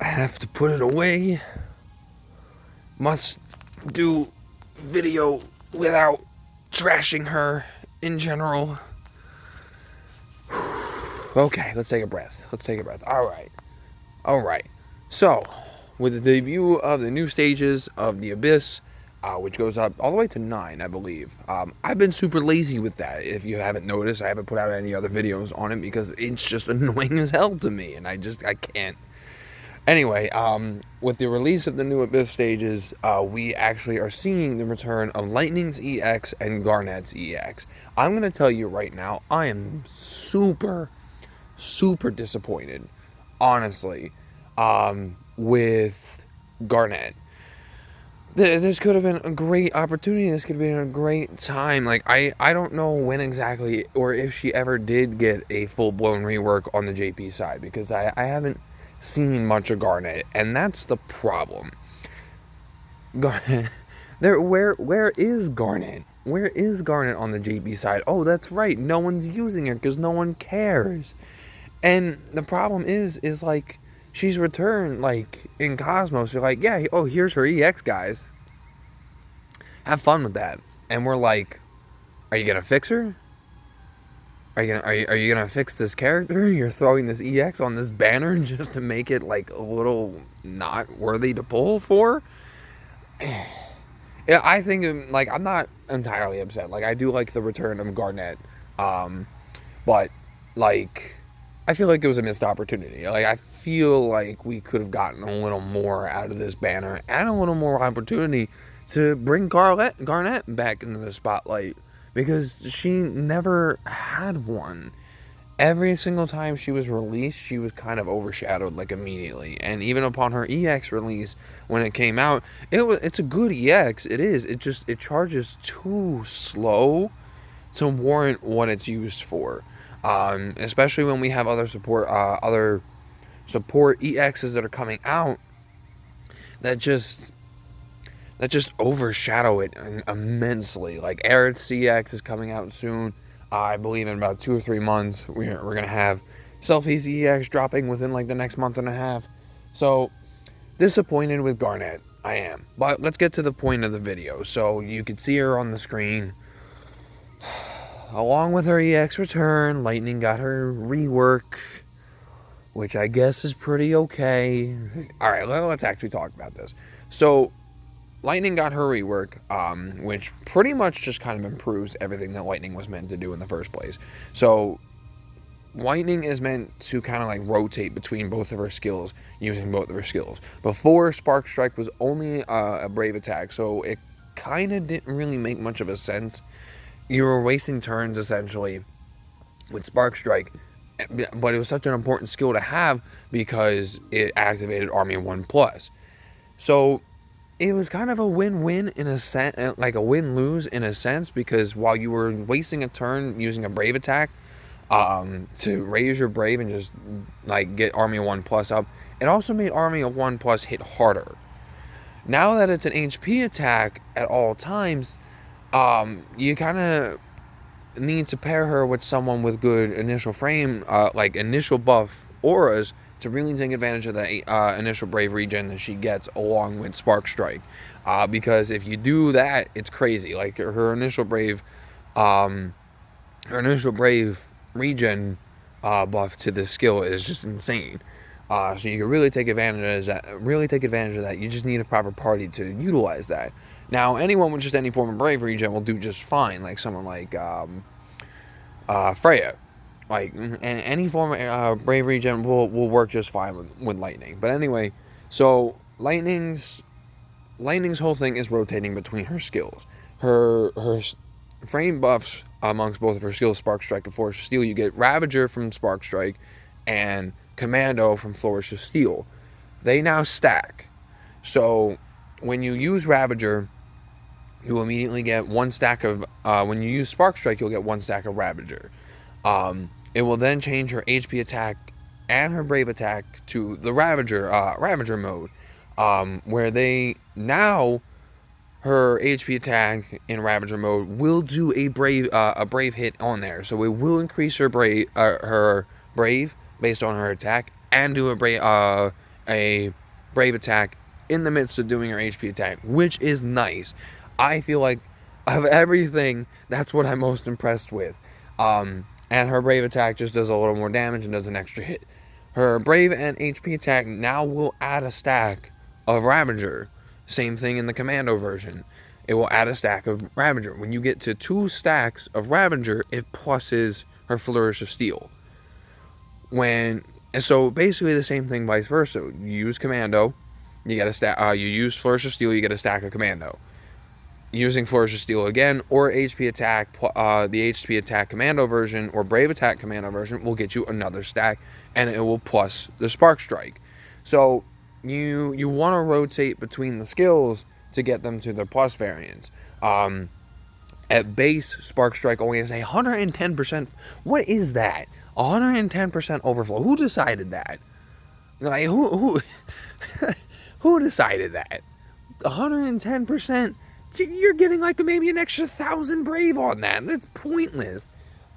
I have to put it away. Must do video without trashing her in general. Okay, let's take a breath. Alright. So, with the debut of the new stages of the Abyss, which goes up all the way to 9, I believe. I've been super lazy with that. If you haven't noticed, I haven't put out any other videos on it because it's just annoying as hell to me, and I can't. Anyway, with the release of the new Abyss stages, we actually are seeing the return of Lightning's EX and Garnet's EX. I'm going to tell you right now, I am super disappointed, honestly, with Garnet. This could have been a great opportunity. This could have been a great time. Like, I don't know when exactly, or if she ever did get a full-blown rework on the JP side, because I haven't seen much of Garnet, and that's the problem. Garnet, where is Garnet? Where is Garnet on the JP side? Oh, that's right, no one's using her because no one cares. And the problem is like, she's returned, like, in Cosmos. You're like, yeah, oh, here's her EX, guys. Have fun with that. And we're like, are you gonna fix her? Are you gonna fix this character? You're throwing this EX on this banner just to make it, like, a little not worthy to pull for? Yeah, I think, like, I'm not entirely upset. Like, I do like the return of Garnet. But, like, I feel like it was a missed opportunity. Like, I feel like we could have gotten a little more out of this banner and a little more opportunity to bring Garnet back into the spotlight, because she never had one. Every single time she was released, she was kind of overshadowed, like, immediately. And even upon her EX release, when it came out, it's a good EX. It is. It charges too slow to warrant what it's used for. Especially when we have other support EXs that are coming out that just overshadow it immensely. Like, Aerith's CX is coming out soon. I believe in about 2 or 3 months we're gonna have Selfie's EX dropping within, like, the next month and a half. So disappointed with Garnet, I am. But let's get to the point of the video. So you can see her on the screen. Along with her EX return, Lightning got her rework, which I guess is pretty okay. Alright, let's actually talk about this. So, Lightning got her rework, which pretty much just kind of improves everything that Lightning was meant to do in the first place. So, Lightning is meant to kind of, like, rotate between both of her skills, using both of her skills. Before, Spark Strike was only a Brave attack, so it kind of didn't really make much of a sense. You were wasting turns, essentially, with Spark Strike, but it was such an important skill to have because it activated Army 1+. So, it was kind of a win-win in a sense, like a win-lose in a sense, because while you were wasting a turn using a Brave attack to raise your Brave and just, like, get Army 1+ up, it also made Army 1+ hit harder. Now that it's an HP attack at all times, you kind of need to pair her with someone with good initial frame, like initial buff auras, to really take advantage of the initial Brave regen that she gets along with Spark Strike. Because if you do that, it's crazy. Like, her initial Brave regen buff to this skill is just insane. So you can really take advantage of that. You just need a proper party to utilize that. Now, anyone with just any form of Brave regen will do just fine, like someone like Freya. Like, any form of Brave regen will work just fine with Lightning. But anyway, so Lightning's whole thing is rotating between her skills. Her frame buffs amongst both of her skills, Spark Strike and Flourish of Steel. You get Ravager from Spark Strike and Commando from Flourish of Steel. They now stack. So when you use Ravager, you immediately get 1 stack of, when you use Spark Strike, you'll get 1 stack of Ravager. It will then change her HP attack and her Brave attack to the Ravager mode, where her HP attack in Ravager mode will do a Brave hit on there. So it will increase her Brave based on her attack, and do a a Brave attack in the midst of doing her HP attack, which is nice. I feel like of everything, that's what I'm most impressed with. And her Brave attack just does a little more damage and does an extra hit. Her Brave and HP attack now will add a stack of Ravager. Same thing in the Commando version. It will add a stack of Ravager. When you get to 2 stacks of Ravager, it pluses her Flourish of Steel. And so basically the same thing vice versa. You use Commando, you get a stack. You use Flourish of Steel, you get a stack of Commando. Using Flourish of Steel again, or HP attack, the HP attack Commando version or Brave attack Commando version will get you another stack, and it will plus the Spark Strike. So you want to rotate between the skills to get them to their plus variants. At base, Spark Strike only has 110%. What is that? 110% overflow. Who decided that? Like who who decided that? 110%. You're getting like maybe an extra 1,000 Brave on that. That's pointless.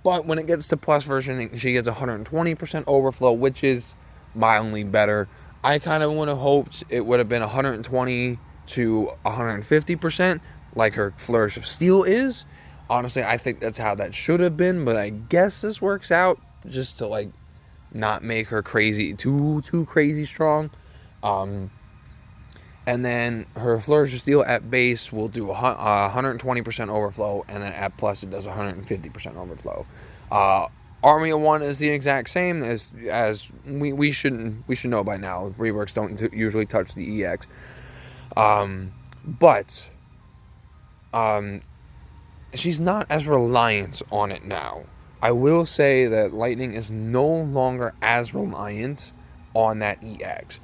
But when it gets to plus version, she gets 120% overflow, which is mildly better. I kind of would have hoped it would have been 120 to 150%, like her Flourish of Steel is. Honestly, I think that's how that should have been, but I guess this works out just to like not make her crazy, too crazy strong. And then her Flourish of Steel at base will do 120% overflow, and then at plus it does 150% overflow. Army of One is the exact same as we should know by now. Reworks don't usually touch the EX, but she's not as reliant on it now. I will say that Lightning is no longer as reliant on that EX.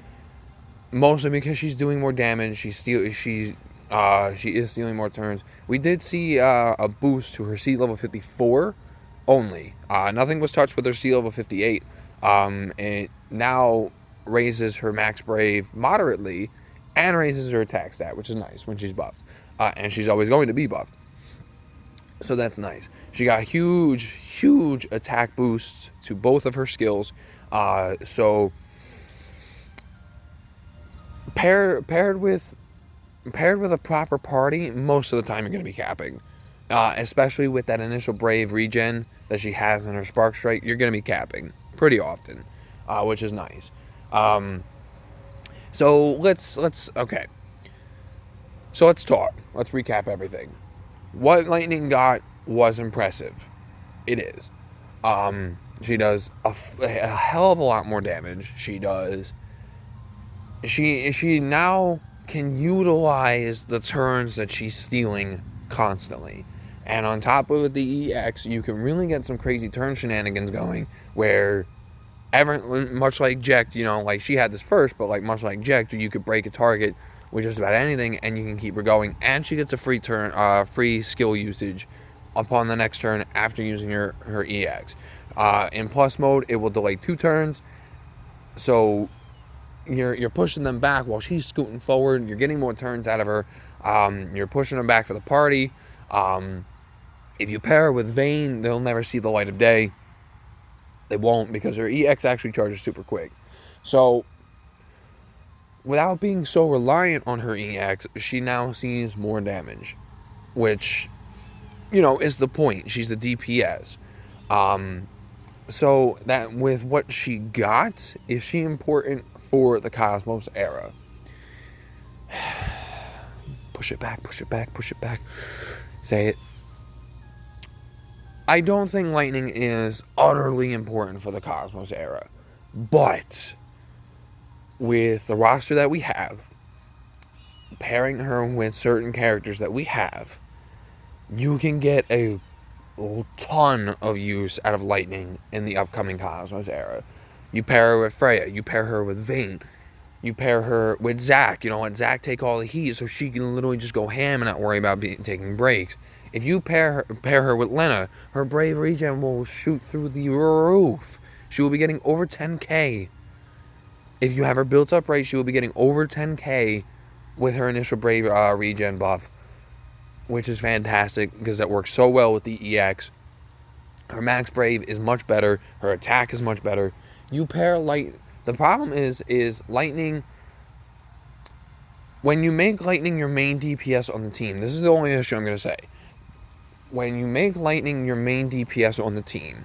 Mostly because she's doing more damage. She is stealing more turns. We did see a boost to her C level 54 only. Nothing was touched with her C level 58. It now raises her max Brave moderately and raises her attack stat, which is nice when she's buffed. And she's always going to be buffed. So that's nice. She got huge attack boosts to both of her skills. So paired with a proper party, most of the time you're going to be capping. Especially with that initial Brave regen that she has in her Spark Strike, you're going to be capping pretty often, which is nice. So let's okay. So let's talk. Let's recap everything. What Lightning got was impressive. It is. She does a hell of a lot more damage. She now can utilize the turns that she's stealing constantly. And on top of the EX, you can really get some crazy turn shenanigans going where much like Jekt, like she had this first, but like much like Jekt, you could break a target with just about anything and you can keep her going, and she gets a free skill usage upon the next turn after using her EX. In plus mode, it will delay 2 turns, so you're pushing them back while she's scooting forward. You're getting more turns out of her. You're pushing them back for the party. If you pair her with Vayne, they'll never see the light of day. They won't, because her EX actually charges super quick. So without being so reliant on her EX, she now sees more damage, which, is the point. She's the DPS. So that with what she got, is she important for the Cosmos era? Push it back, push it back, push it back. Say it. I don't think Lightning is utterly important for the Cosmos era, but with the roster that we have, pairing her with certain characters that we have, you can get a ton of use out of Lightning in the upcoming Cosmos era. You pair her with Freya, you pair her with Vayne, you pair her with Zac. Let Zac take all the heat so she can literally just go ham and not worry about taking breaks. If you pair her with Lena, her Brave regen will shoot through the roof. She will be getting over 10k. If you have her built up right, she will be getting over 10k with her initial Brave regen buff, which is fantastic because that works so well with the EX. Her max Brave is much better. Her attack is much better. You pair The problem is Lightning, when you make Lightning your main DPS on the team, this is the only issue I'm going to say. When you make Lightning your main DPS on the team,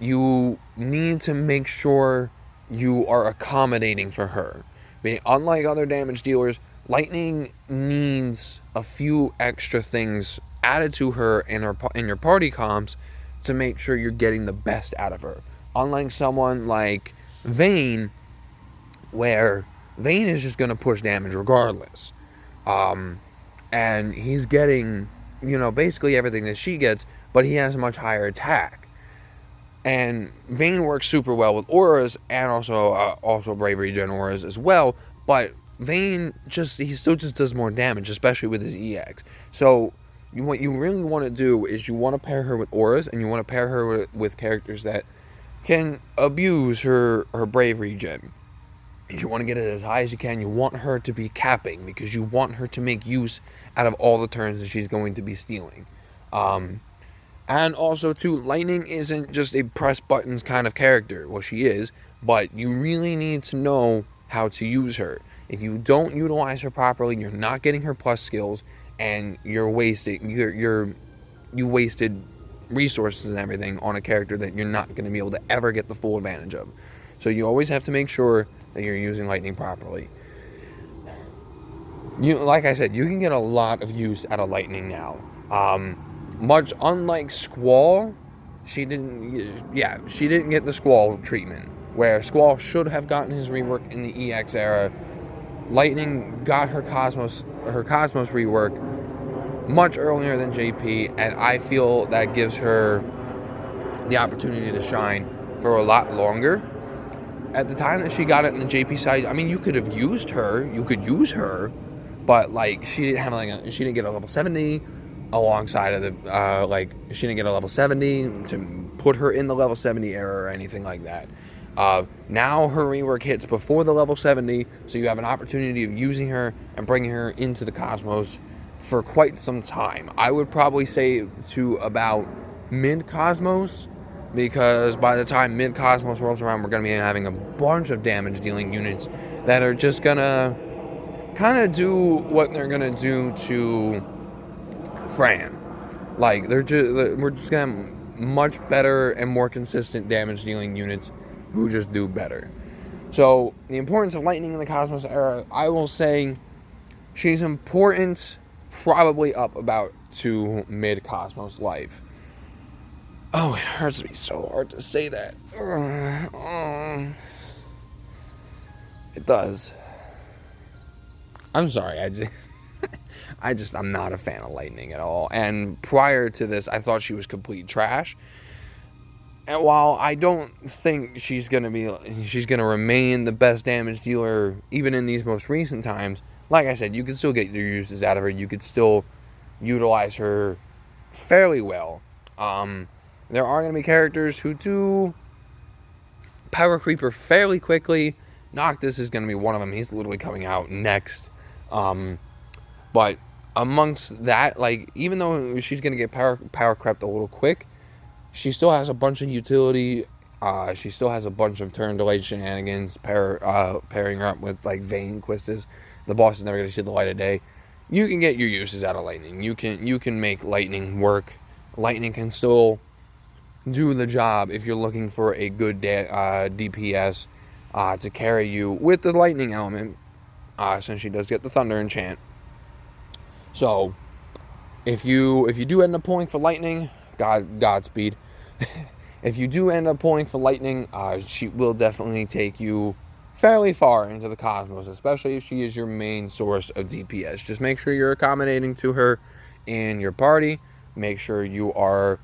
you need to make sure you are accommodating for her. Unlike other damage dealers, Lightning needs a few extra things added to her in your party comps to make sure you're getting the best out of her. Unlike someone like Vayne, where Vayne is just going to push damage regardless. And he's getting, basically everything that she gets, but he has a much higher attack. And Vayne works super well with auras and also bravery gen auras as well, but Vayne he still just does more damage, especially with his EX. So what you really want to do is you want to pair her with auras, and you want to pair her with characters that can abuse her bravery gen. You want to get it as high as you can. You want her to be capping, because you want her to make use out of all the turns that she's going to be stealing. And also, too, Lightning isn't just a press buttons kind of character. Well, she is, but you really need to know how to use her. If you don't utilize her properly, you're not getting her plus skills, and you're wasting you wasted resources and everything on a character that you're not going to be able to ever get the full advantage of. So you always have to make sure that you're using Lightning properly. Like I said, you can get a lot of use out of Lightning now. Much unlike Squall, she didn't get the Squall treatment, where Squall should have gotten his rework in the EX era. Lightning got her Cosmos rework much earlier than JP, and I feel that gives her the opportunity to shine for a lot longer. At the time that she got it in the JP side, I mean, you could use her, but she didn't get a level 70 alongside of the she didn't get a level 70 to put her in the level 70 era or anything like that. Now her rework hits before the level 70, so you have an opportunity of using her and bringing her into the Cosmos for quite some time. I would probably say to about mid-Cosmos, because by the time mid-Cosmos rolls around, we're going to be having a bunch of damage-dealing units that are just going to kind of do what they're going to do to Fran. We're just going to have much better and more consistent damage-dealing units who just do better. So, the importance of Lightning in the Cosmos era, I will say she's important probably up about to mid-Cosmos life. Oh, it hurts me so hard to say that. It does. I'm sorry, I'm not a fan of Lightning at all. And prior to this, I thought she was complete trash. And while I don't think she's gonna remain the best damage dealer even in these most recent times, like I said, you can still get your uses out of her. You could still utilize her fairly well. There are going to be characters who do power creep her fairly quickly. Noctis is going to be one of them. He's literally coming out next. But amongst that, even though she's going to get power crept a little quick, she still has a bunch of utility. She still has a bunch of turn delay shenanigans, pairing her up with Vayne Quistis. The boss is never going to see the light of day. You can get your uses out of Lightning. You can make Lightning work. Lightning can still do the job if you're looking for a good DPS to carry you with the Lightning element, since she does get the Thunder enchant. So if you do end up pulling for Lightning, Godspeed. If you do end up pulling for Lightning, she will definitely take you fairly far into the Cosmos, especially if she is your main source of DPS. Just make sure you're accommodating to her in your party. Make sure you are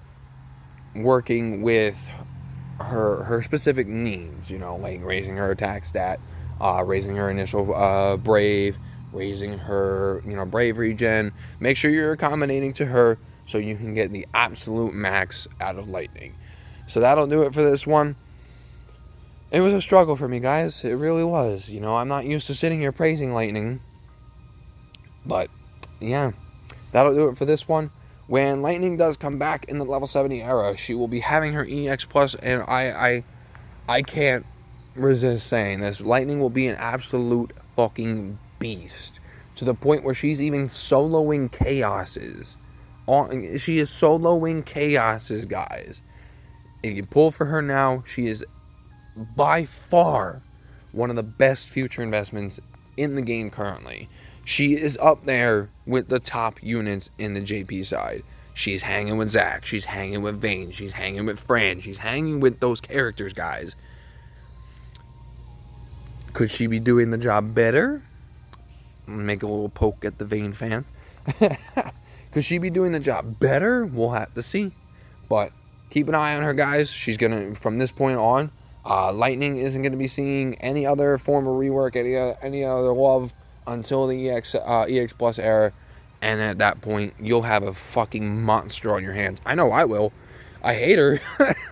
working with her specific needs, raising her attack stat, raising her initial brave, raising her bravery gen. Make sure you're accommodating to her so you can get the absolute max out of Lightning. So that'll do it for this one. It was a struggle for me, guys. It really was. I'm not used to sitting here praising Lightning. But, yeah. That'll do it for this one. When Lightning does come back in the level 70 era, she will be having her EX+, and I can't resist saying this. Lightning will be an absolute fucking beast, to the point where she's even soloing chaoses. She is soloing chaoses, guys. If you pull for her now, she is by far one of the best future investments in the game currently. She is up there with the top units in the JP side. She's hanging with Zac. She's hanging with Vayne. She's hanging with Fran. She's hanging with those characters, guys. Could she be doing the job better? Make a little poke at the Vayne fans. Could she be doing the job better? We'll have to see. But keep an eye on her, guys. She's going to, from this point on, Lightning isn't going to be seeing any other form of rework, any other love until the EX Plus era. And at that point, you'll have a fucking monster on your hands. I know I will. I hate her.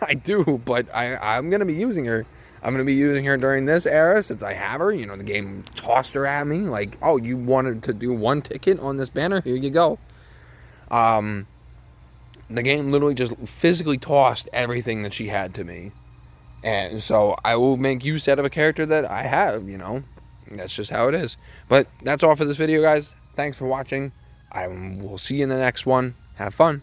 I do, but I'm going to be using her. I'm going to be using her during this era since I have her. You know, the game tossed her at me. Like, oh, you wanted to do one ticket on this banner? Here you go. The game literally just physically tossed everything that she had to me. And so I will make use out of a character that I have, you know. That's just how it is. But that's all for this video, guys. Thanks for watching. I will see you in the next one. Have fun.